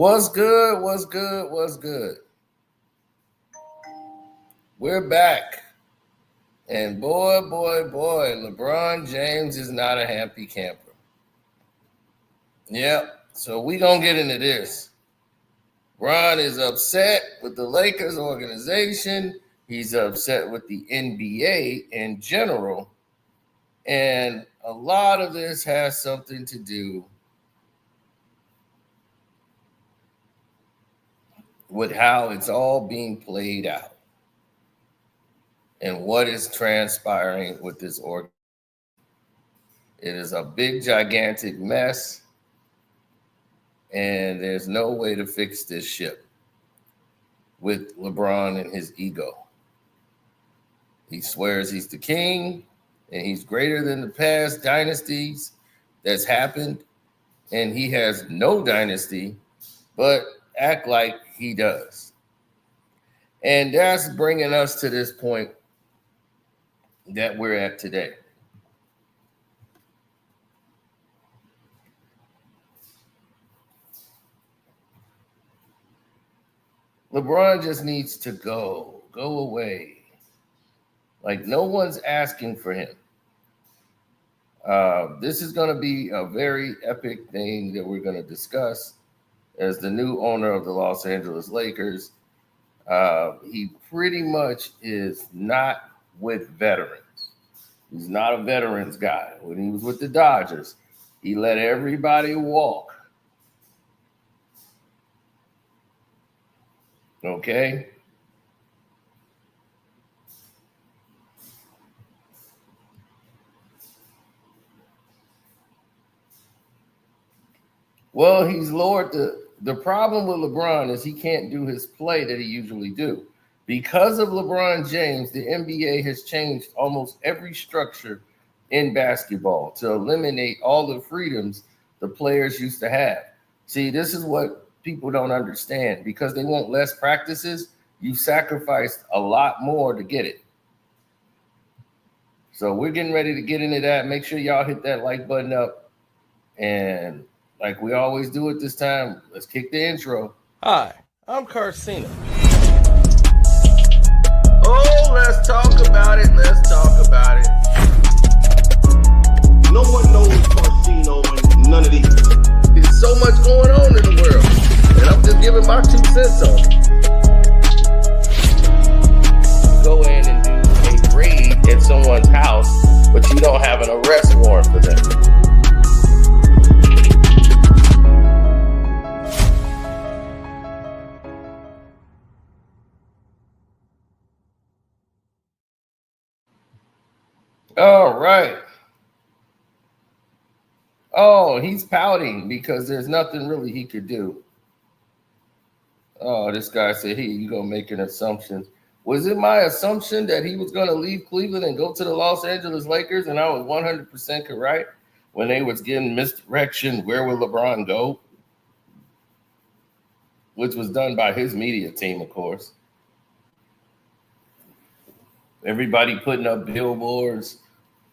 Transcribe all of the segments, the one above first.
What's good? What's good? What's good? We're back. And boy, LeBron James is not a happy camper. Yep. So we gonna get into this. Ron is upset with the Lakers organization. He's upset with the NBA in general. And a lot of this has something to do with how it's all being played out and what is transpiring with this organization. It is a big, gigantic mess, and there's no way to fix this ship with LeBron and his ego. He swears he's the king, and he's greater than the past dynasties that's happened, and he has no dynasty, but act like he does. And that's bringing us to this point that we're at today. LeBron just needs to go away. Like, no one's asking for him. This is going to be a very epic thing that we're going to discuss as the new owner of the Los Angeles Lakers. He pretty much is not with veterans. He's not a veterans guy. When he was with the Dodgers, he let everybody walk. Okay? Well, he's lowered the problem with LeBron is he can't do his play that he usually do. Because of LeBron James, the NBA has changed almost every structure in basketball to eliminate all the freedoms the players used to have. See, this is what people don't understand. Because they want less practices, you sacrificed a lot more to get it. So we're getting ready to get into that. Make sure y'all hit that like button up. And like we always do at this time, let's kick the intro. Hi, I'm Carcino. Oh, let's talk about it. Let's talk about it. No one knows Carcino and none of these. There's so much going on in the world, and I'm just giving my 2 cents on it. Go in and do a raid at someone's house, but you don't have an arrest warrant for them. All right. Oh, he's pouting because there's nothing really he could do. Oh, this guy said, hey, you gonna make an assumption. Was it my assumption that he was gonna leave Cleveland and go to the Los Angeles Lakers, and I was 100% correct when they was getting misdirection, where will LeBron go? Which was done by his media team, of course. Everybody putting up billboards.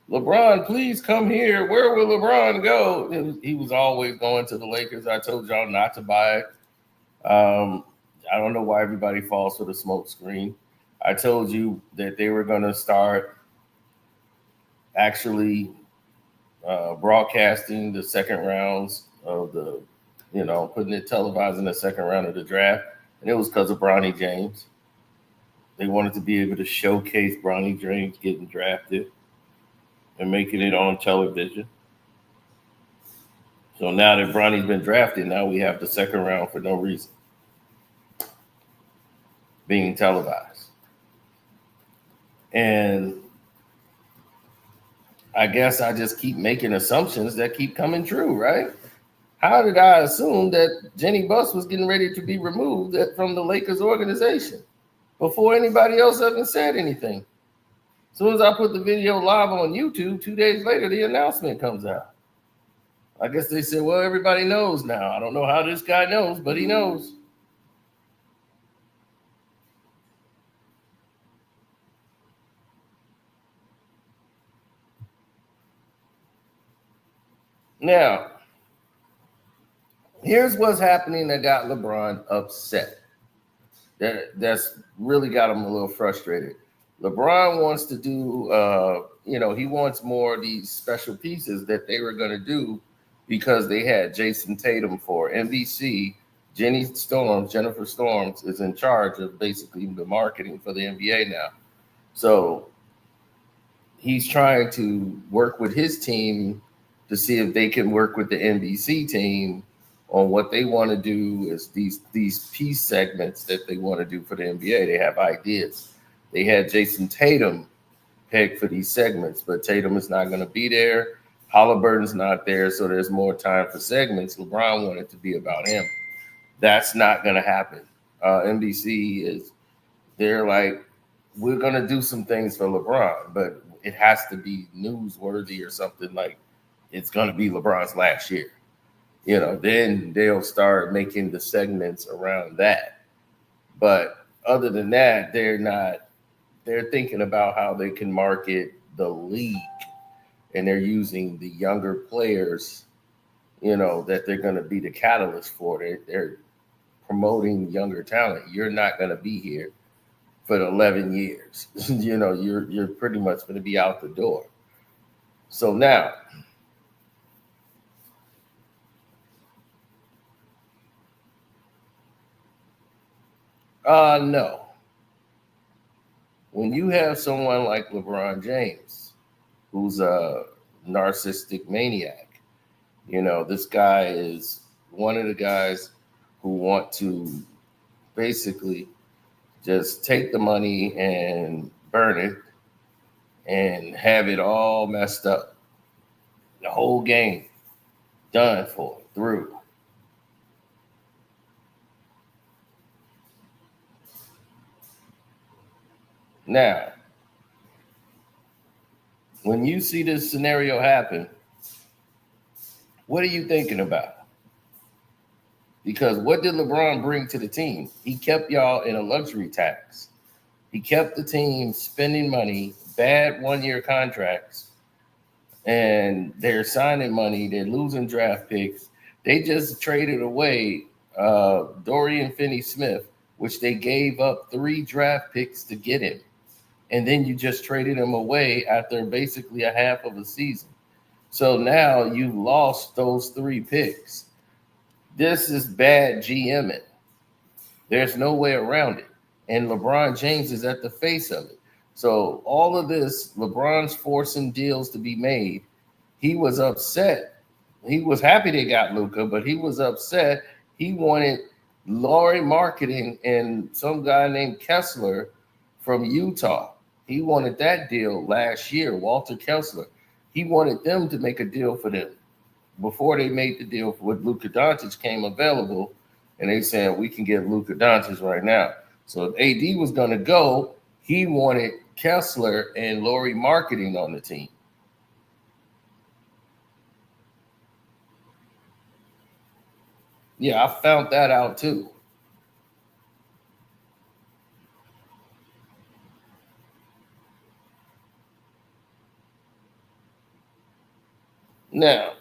LeBron, please come here. Where will LeBron go? He was always going to the Lakers. I told y'all not to buy it. I don't know why everybody falls for the smoke screen. I told you that they were going to start actually broadcasting the second rounds of the, putting it televised in the second round of the draft. And it was because of Bronny James. They wanted to be able to showcase Bronny James getting drafted and making it on television. So now that Bronny's been drafted, now we have the second round for no reason being televised. And I guess I just keep making assumptions that keep coming true, right? How did I assume that Jenny Buss was getting ready to be removed from the Lakers organization before anybody else even said anything? As soon as I put the video live on YouTube, 2 days later, the announcement comes out. I guess they said, well, everybody knows now. I don't know how this guy knows, but he knows. Now, Here's what's happening that got LeBron upset. That's really got him a little frustrated. LeBron wants to do, he wants more of these special pieces that they were going to do because they had Jason Tatum for NBC. Jennifer Storms is in charge of basically the marketing for the NBA now. So he's trying to work with his team to see if they can work with the NBC team on what they want to do is these piece segments that they want to do for the NBA. They have ideas. They had Jason Tatum pegged for these segments, but Tatum is not going to be there. Halliburton's not there, so there's more time for segments. LeBron wanted to be about him. That's not going to happen. They're like, we're going to do some things for LeBron, but it has to be newsworthy or something like it's going to be LeBron's last year. Then they'll start making the segments around that. But other than that, they're thinking about how they can market the league, and they're using the younger players, that they're going to be the catalyst for. They're promoting younger talent. You're not going to be here for 11 years. You're pretty much going to be out the door. So now, no. When you have someone like LeBron James, who's a narcissistic maniac, this guy is one of the guys who want to basically just take the money and burn it and have it all messed up. The whole game done for, through. Now, when you see this scenario happen, what are you thinking about? Because what did LeBron bring to the team? He kept y'all in a luxury tax. He kept the team spending money, bad one-year contracts, and they're signing money. They're losing draft picks. They just traded away Dorian Finney-Smith, which they gave up 3 draft picks to get him. And then you just traded him away after basically a half of a season. So now you lost those 3 picks. This is bad GMing. There's no way around it. And LeBron James is at the face of it. So all of this, LeBron's forcing deals to be made. He was upset. He was happy they got Luka, but he was upset. He wanted Laurie Marketing and some guy named Kessler from Utah. He wanted that deal last year, Walter Kessler. He wanted them to make a deal for them before they made the deal with Luka Doncic came available, and they said, we can get Luka Doncic right now. So if AD was going to go, he wanted Kessler and Laurie Marketing on the team. Yeah, I found that out too. Now,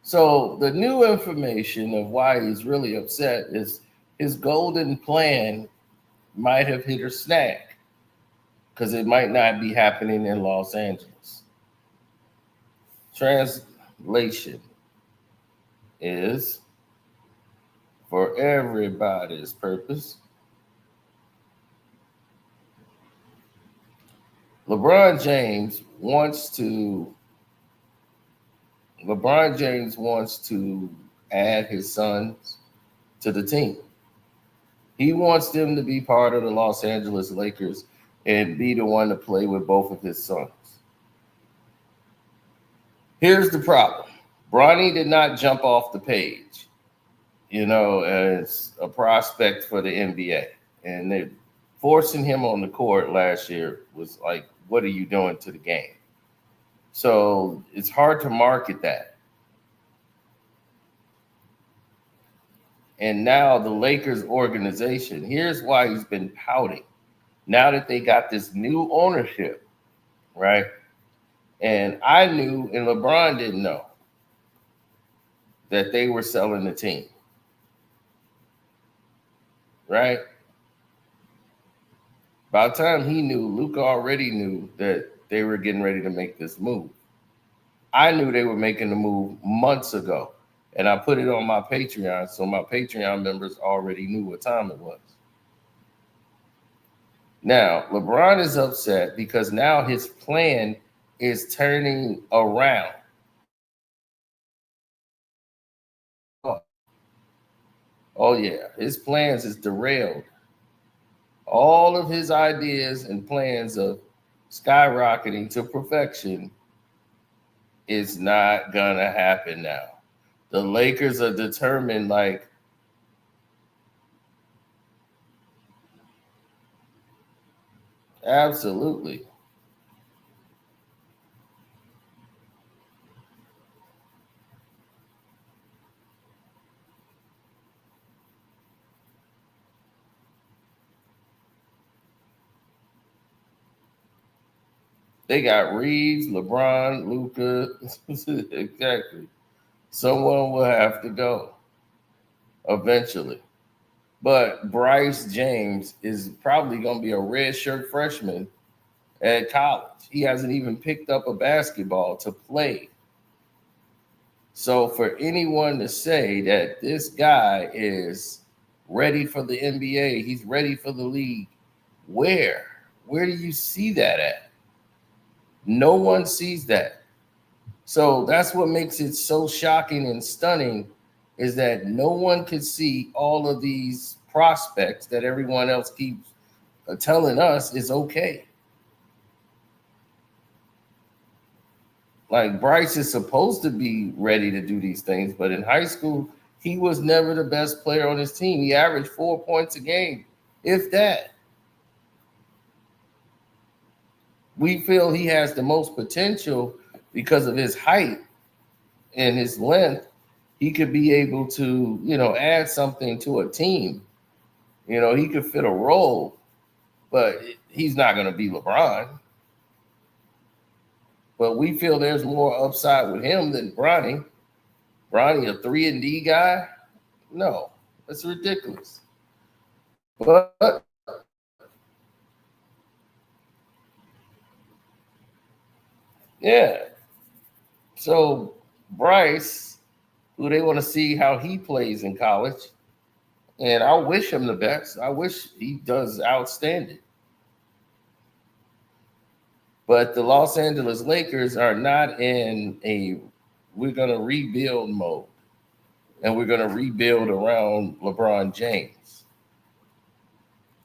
so the new information of why he's really upset is his golden plan might have hit a snag because it might not be happening in Los Angeles. Translation is, for everybody's purpose, LeBron James wants to add his sons to the team. He wants them to be part of the Los Angeles Lakers and be the one to play with both of his sons. Here's the problem. Bronny did not jump off the page, as a prospect for the NBA. And they forcing him on the court last year was like, what are you doing to the game? So it's hard to market that. And now the Lakers organization, here's why he's been pouting. Now that they got this new ownership, right? And I knew, and LeBron didn't know, that they were selling the team, right? By the time he knew, Luca already knew that they were getting ready to make this move. I knew they were making the move months ago, and I put it on my Patreon, so my Patreon members already knew what time it was. Now, LeBron is upset because now his plan is turning around. Oh yeah, his plans is derailed. All of his ideas and plans of skyrocketing to perfection is not gonna happen now. The Lakers are determined, like, absolutely. They got Reeves, LeBron, Luca. Exactly. Someone will have to go eventually. But Bryce James is probably going to be a redshirt freshman at college. He hasn't even picked up a basketball to play. So for anyone to say that this guy is ready for the NBA, he's ready for the league, where? Where do you see that at? No one sees that. So that's what makes it so shocking and stunning, is that no one could see all of these prospects that everyone else keeps telling us is okay. Like, Bryce is supposed to be ready to do these things, but in high school, he was never the best player on his team. He averaged 4 points a game, if that. We feel he has the most potential because of his height and his length. He could be able to, add something to a team. He could fit a role, but he's not going to be LeBron. But we feel there's more upside with him than Bronny. Bronny, a 3-and-D guy? No, that's ridiculous. But yeah, so Bryce, who they want to see how he plays in college, and I wish him the best. I wish he does outstanding. But the Los Angeles Lakers are not in a we're going to rebuild mode, and we're going to rebuild around LeBron James.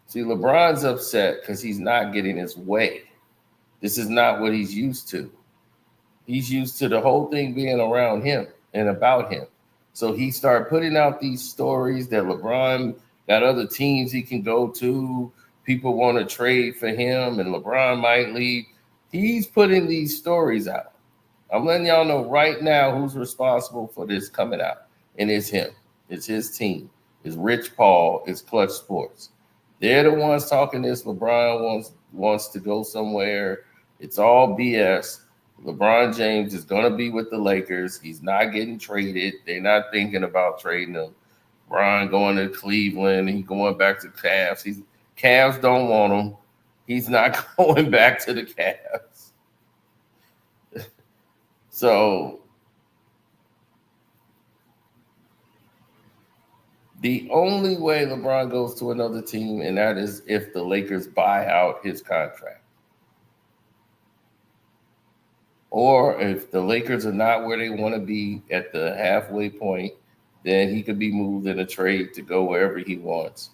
See, LeBron's upset because he's not getting his way. This is not what he's used to. He's used to the whole thing being around him and about him. So he started putting out these stories that LeBron got other teams he can go to. People want to trade for him, and LeBron might leave. He's putting these stories out. I'm letting y'all know right now who's responsible for this coming out. And it's him. It's his team. It's Rich Paul. It's Clutch Sports. They're the ones talking this. LeBron wants to go somewhere. It's all BS. LeBron James is going to be with the Lakers. He's not getting traded. They're not thinking about trading him. LeBron going to Cleveland. He's going back to Cavs. Cavs don't want him. He's not going back to the Cavs. So the only way LeBron goes to another team, and that is if the Lakers buy out his contract. Or if the Lakers are not where they want to be at the halfway point, then he could be moved in a trade to go wherever he wants.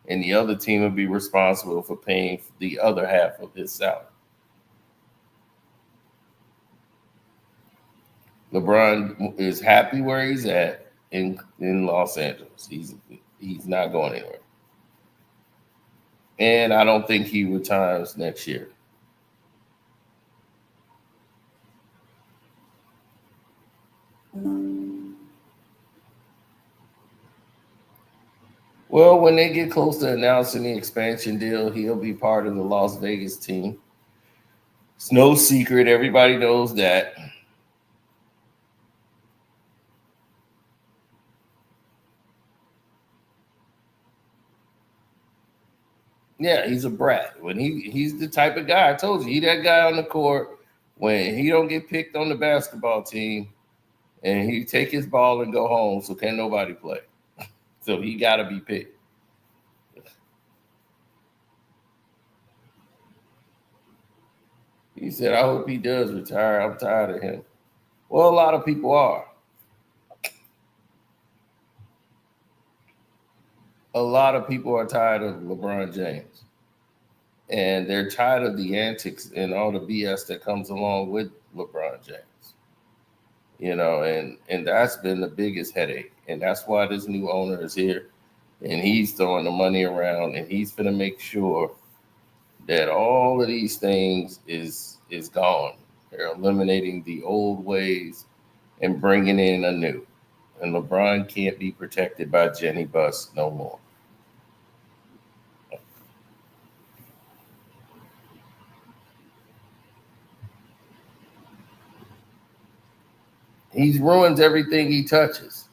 And the other team would be responsible for paying the other half of his salary. LeBron is happy where he's at in Los Angeles. He's not going anywhere. And I don't think he retires next year. Well, when they get close to announcing the expansion deal, he'll be part of the Las Vegas team. It's no secret. Everybody knows that. Yeah, he's a brat. When he's the type of guy, I told you, he that guy on the court when he don't get picked on the basketball team and he take his ball and go home, so can't nobody play. So he got to be picked. He said, I hope he does retire. I'm tired of him. Well, a lot of people are. A lot of people are tired of LeBron James. And they're tired of the antics and all the BS that comes along with LeBron James. And that's been the biggest headache. And that's why this new owner is here. And he's throwing the money around and he's going to make sure that all of these things is gone. They're eliminating the old ways and bringing in a new. And LeBron can't be protected by Jenny Buss no more. He ruins everything he touches.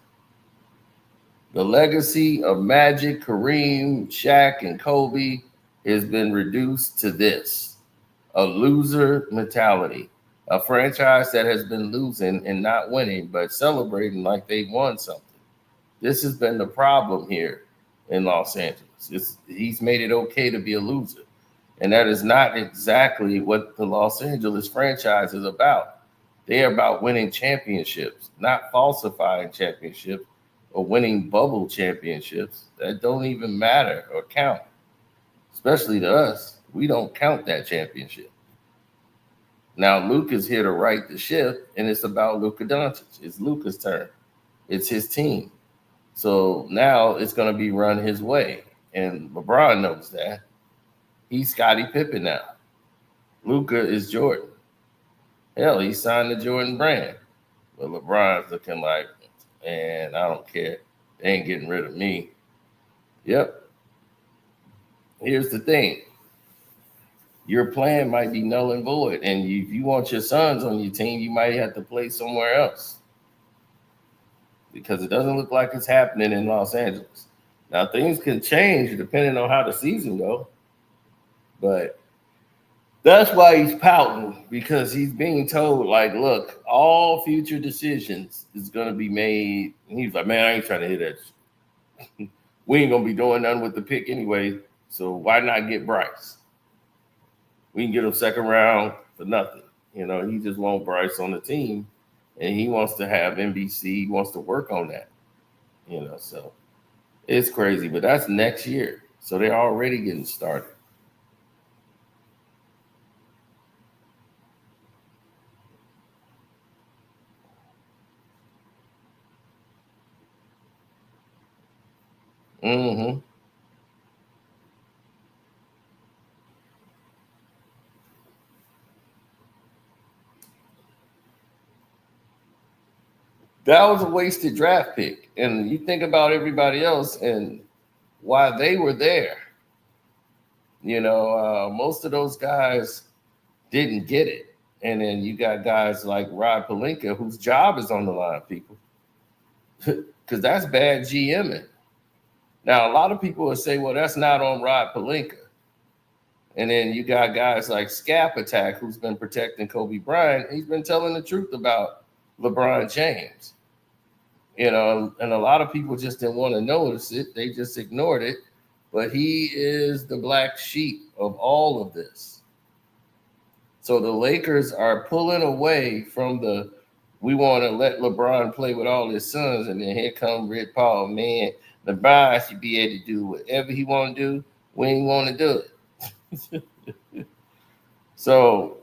The legacy of Magic, Kareem, Shaq, and Kobe has been reduced to this: a loser mentality, a franchise that has been losing and not winning, but celebrating like they won something. This has been the problem here in Los Angeles. He's made it okay to be a loser. And that is not exactly what the Los Angeles franchise is about. They're about winning championships, not falsifying championships or winning bubble championships that don't even matter or count, especially to us. We don't count that championship. Now, Luke is here to right the ship, and it's about Luka Doncic. It's Luka's turn. It's his team. So now it's going to be run his way. And LeBron knows that. He's Scottie Pippen now. Luka is Jordan. Hell, he signed the Jordan brand. But LeBron's looking like, man, I don't care. They ain't getting rid of me. Yep. Here's the thing. Your plan might be null and void. And if you want your sons on your team, you might have to play somewhere else. Because it doesn't look like it's happening in Los Angeles. Now, things can change depending on how the season goes. But that's why he's pouting, because he's being told, like, look, all future decisions is going to be made. And he's like, man, I ain't trying to hear that shit. We ain't going to be doing nothing with the pick anyway, so why not get Bryce? We can get him second round for nothing. He just wants Bryce on the team, and he wants to have NBC. He wants to work on that, so it's crazy. But that's next year, so they're already getting started. Mm-hmm. That was a wasted draft pick. And you think about everybody else and why they were there. Most of those guys didn't get it. And then you got guys like Rod Pelinka, whose job is on the line, people. Because that's bad GMing. Now, a lot of people will say, well, that's not on Rod Pelinka. And then you got guys like Scap Attack, who's been protecting Kobe Bryant. He's been telling the truth about LeBron James. And a lot of people just didn't want to notice it. They just ignored it. But he is the black sheep of all of this. So the Lakers are pulling away from we want to let LeBron play with all his sons. And then here come Rich Paul, man, LeBron should be able to do whatever he want to do when he want to do it. So,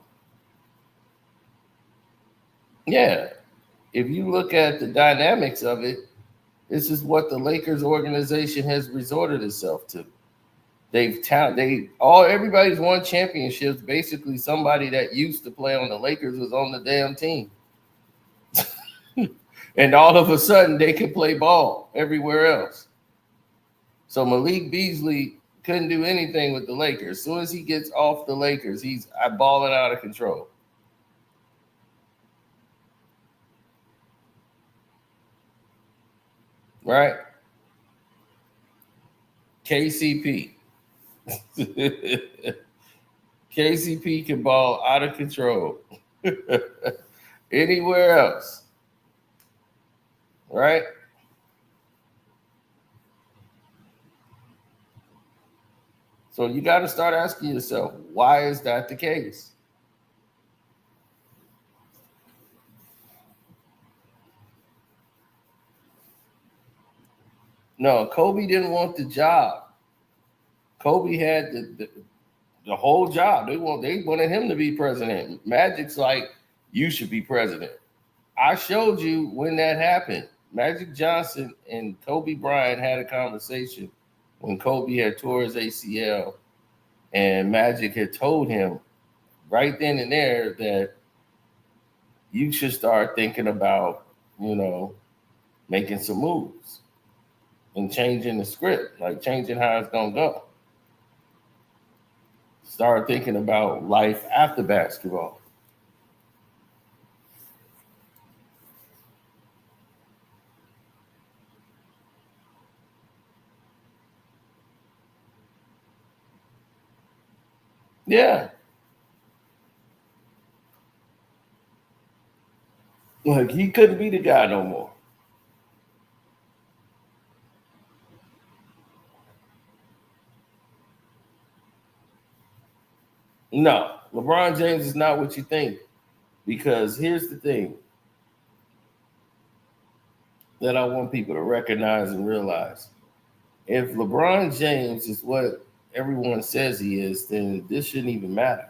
yeah, if you look at the dynamics of it, this is what the Lakers organization has resorted itself to. Everybody's won championships. Basically, somebody that used to play on the Lakers was on the damn team. And all of a sudden, they can play ball everywhere else. So Malik Beasley couldn't do anything with the Lakers. As soon as he gets off the Lakers, he's balling out of control. Right? KCP. KCP can ball out of control. Anywhere else. Right? So you got to start asking yourself, why is that the case? No, Kobe didn't want the job. Kobe had the whole job. They wanted him to be president. Magic's like, you should be president. I showed you when that happened. Magic Johnson and Kobe Bryant had a conversation when Kobe had tore his ACL, and Magic had told him right then and there that you should start thinking about, making some moves and changing the script, like changing how it's going to go. Start thinking about life after basketball. Yeah. Like, he couldn't be the guy no more. No, LeBron James is not what you think. Because here's the thing that I want people to recognize and realize. If LeBron James is what everyone says he is, then this shouldn't even matter.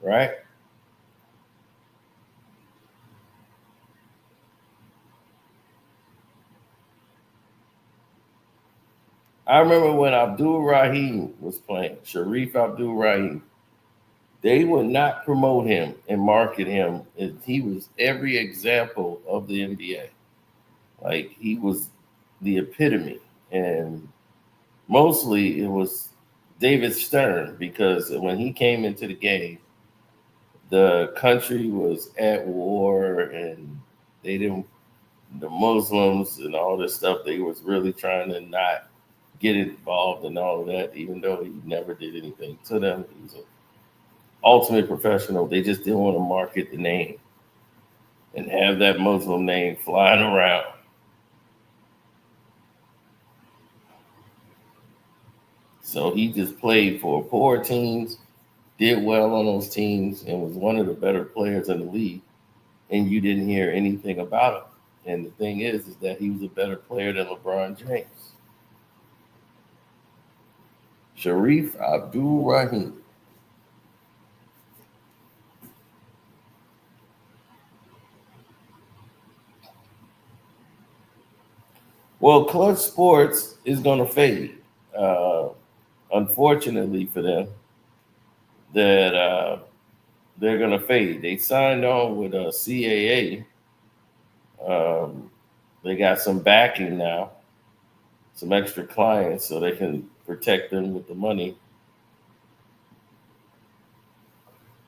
Right? I remember when Abdul Rahim was playing, Sharif Abdul Rahim. They would not promote him and market him. He was every example of the NBA. Like, he was the epitome. And mostly it was David Stern, because when he came into the game, the country was at war and the Muslims and all this stuff, they was really trying to not get involved in all of that, even though he never did anything to them. He was an ultimate professional. They just didn't want to market the name and have that Muslim name flying around. So he just played for poor teams, did well on those teams, and was one of the better players in the league. And you didn't hear anything about him. And the thing is that he was a better player than LeBron James. Sharif Abdul Rahim. Well, clutch sports is going to fade. Unfortunately for them, that they're going to fade. They signed on with CAA. They got some backing now, some extra clients, so they can protect them with the money.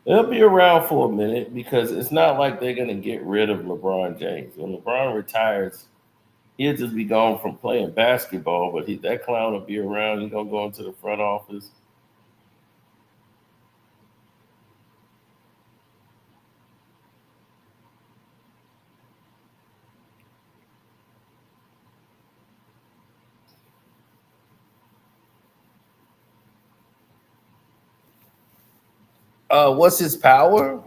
They'll be around for a minute because it's not like they're going to get rid of LeBron James. When LeBron retires, he'll just be gone from playing basketball, but that clown will be around. He's going to go into the front office. What's his power?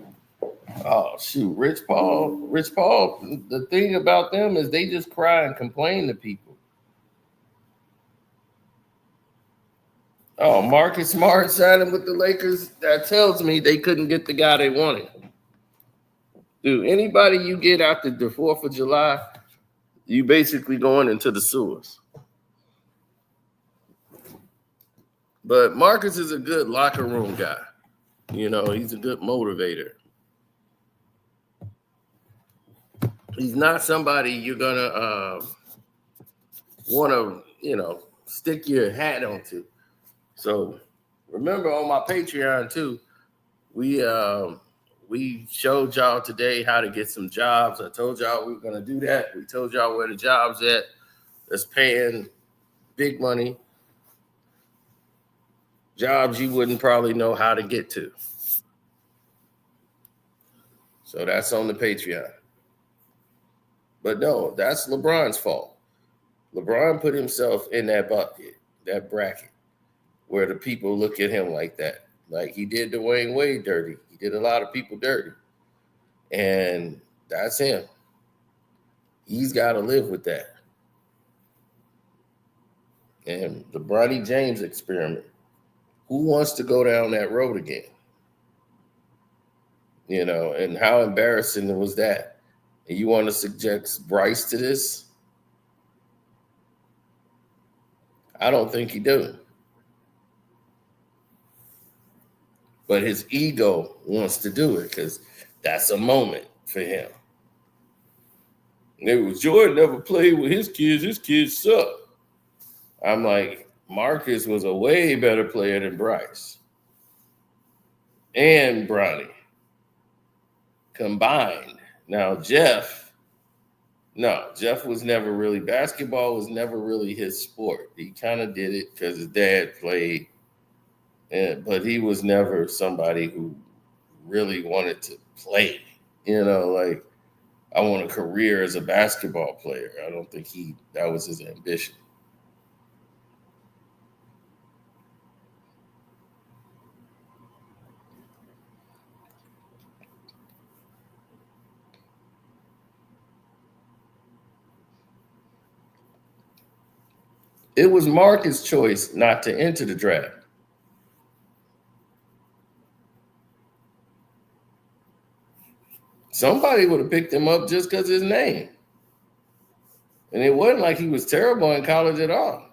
Oh, shoot, Rich Paul. The thing about them is they just cry and complain to people. Oh, Marcus Smart signing with the Lakers. That tells me they couldn't get the guy they wanted. Dude, anybody you get after the 4th of July, you basically going into the sewers. But Marcus is a good locker room guy. He's a good motivator. He's not somebody you're going to want to stick your hat onto. So remember on my Patreon too, we showed y'all today how to get some jobs. I told y'all we were gonna do that. We told y'all where the jobs at that's paying big money. Jobs you wouldn't probably know how to get to. So that's on the Patreon. But no, that's LeBron's fault. LeBron put himself in that bucket, that bracket, where the people look at him like that. Like he did Dwayne Wade dirty. He did a lot of people dirty. And that's him. He's got to live with that. And the Bronny James experiment. Who wants to go down that road again? And how embarrassing was that? And you want to subject Bryce to this? I don't think he do. But his ego wants to do it because that's a moment for him. And it was Jordan never played with his kids. His kids suck. I'm like, Marcus was a way better player than Bryce and Bronny combined. Now, Jeff was never really, basketball was never really his sport. He kind of did it because his dad played, but he was never somebody who really wanted to play. Like, I want a career as a basketball player. I don't think that was his ambition. It was Marcus' choice not to enter the draft. Somebody would have picked him up just because of his name. And it wasn't like he was terrible in college at all.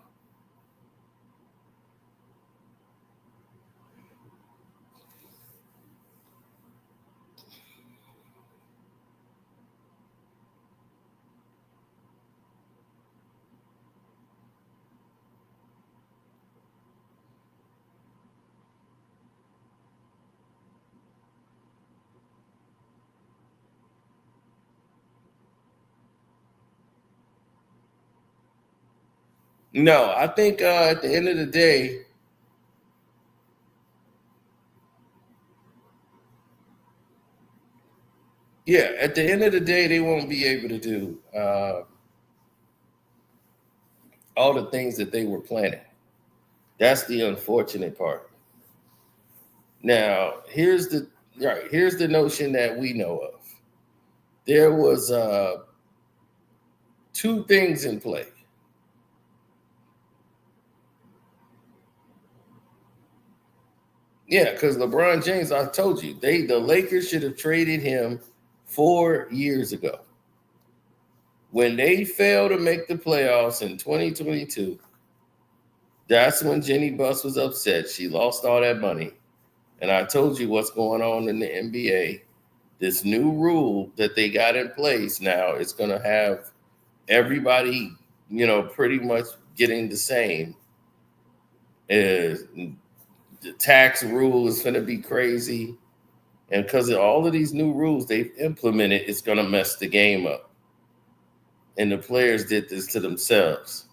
No, I think at the end of the day, at the end of the day, they won't be able to do all the things that they were planning. That's the unfortunate part. Now, here's the notion that we know of. There was two things in play. Yeah, because LeBron James, I told you, the Lakers should have traded him 4 years ago. When they failed to make the playoffs in 2022, that's when Jenny Buss was upset. She lost all that money. And I told you what's going on in the NBA. This new rule that they got in place now is going to have everybody, pretty much getting the same. The tax rule is going to be crazy. And because of all of these new rules they've implemented, it's going to mess the game up. And the players did this to themselves.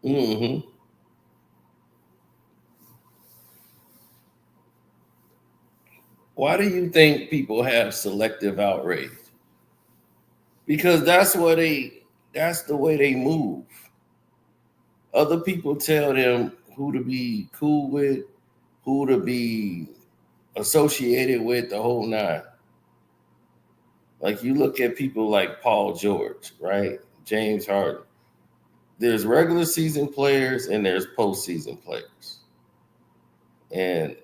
Mm-hmm. Why do you think people have selective outrage? Because that's the way they move. Other people tell them who to be cool with, who to be associated with, the whole nine. Like you look at people like Paul George, right? James Harden. There's regular season players and there's postseason players. And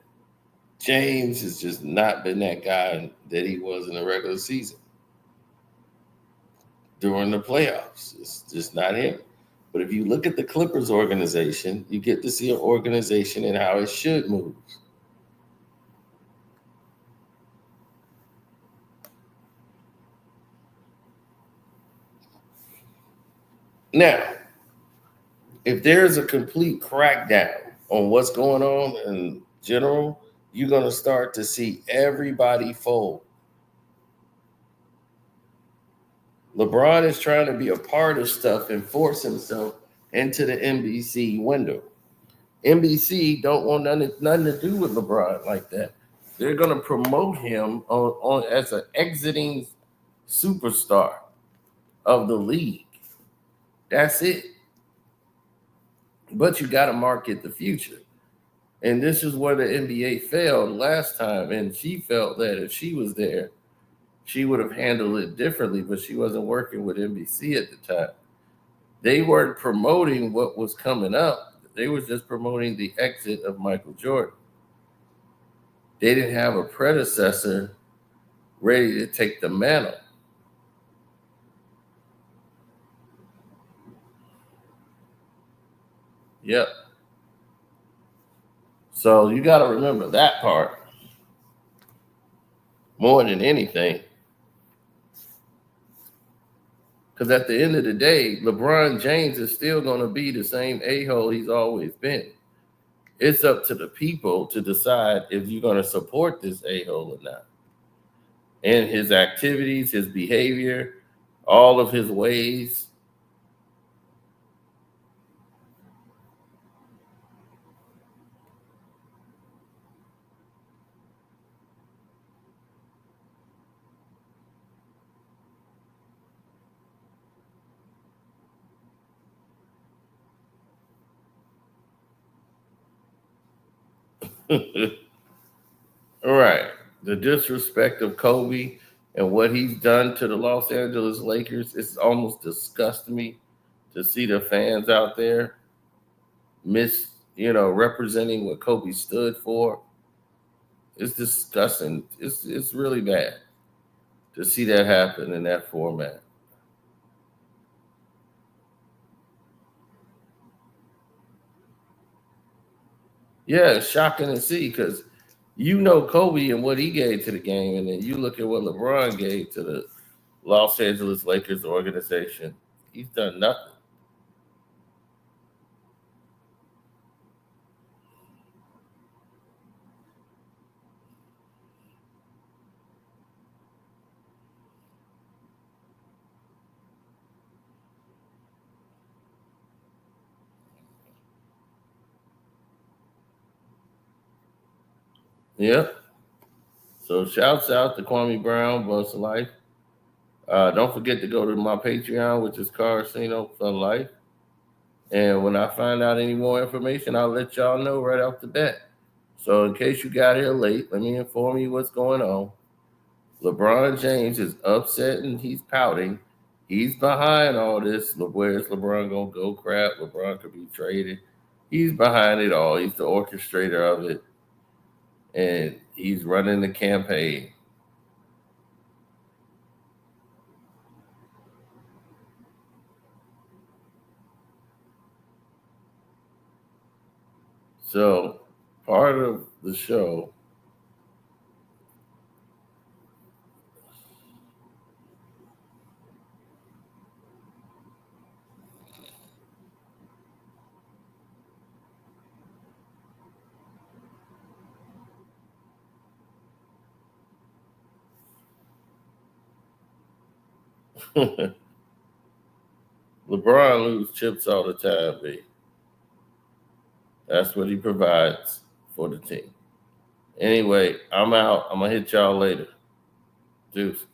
James has just not been that guy that he was in the regular season. During the playoffs, it's just not him. But if you look at the Clippers organization, you get to see an organization and how it should move. Now, if there's a complete crackdown on what's going on in general, you're going to start to see everybody fold. LeBron is trying to be a part of stuff and force himself into the NBC window. NBC don't want nothing to do with LeBron like that. They're going to promote him on as an exiting superstar of the league. That's it. But you got to market the future. And this is where the NBA failed last time. And she felt that if she was there, she would have handled it differently, but she wasn't working with NBC at the time. They weren't promoting what was coming up. They were just promoting the exit of Michael Jordan. They didn't have a predecessor ready to take the mantle. Yep. So you got to remember that part more than anything. Because at the end of the day, LeBron James is still going to be the same a-hole he's always been. It's up to the people to decide if you're going to support this a-hole or not. And his activities, his behavior, all of his ways. All right. The disrespect of Kobe and what he's done to the Los Angeles Lakers, it's almost disgusting me to see the fans out there representing what Kobe stood for. It's disgusting. It's really bad to see that happen in that format. Yeah, it's shocking to see because Kobe and what he gave to the game, and then you look at what LeBron gave to the Los Angeles Lakers organization. He's done nothing. Yep. So shouts out to Kwame Brown, Bust of Life. Don't forget to go to my Patreon, which is Casino for Life. And when I find out any more information, I'll let y'all know right off the bat. So in case you got here late, let me inform you what's going on. LeBron James is upset and he's pouting. He's behind all this. Where's LeBron going to go? Crap. LeBron could be traded. He's behind it all. He's the orchestrator of it. And he's running the campaign. So part of the show LeBron loses chips all the time, B. That's what he provides for the team. Anyway, I'm out. I'm going to hit y'all later. Deuces.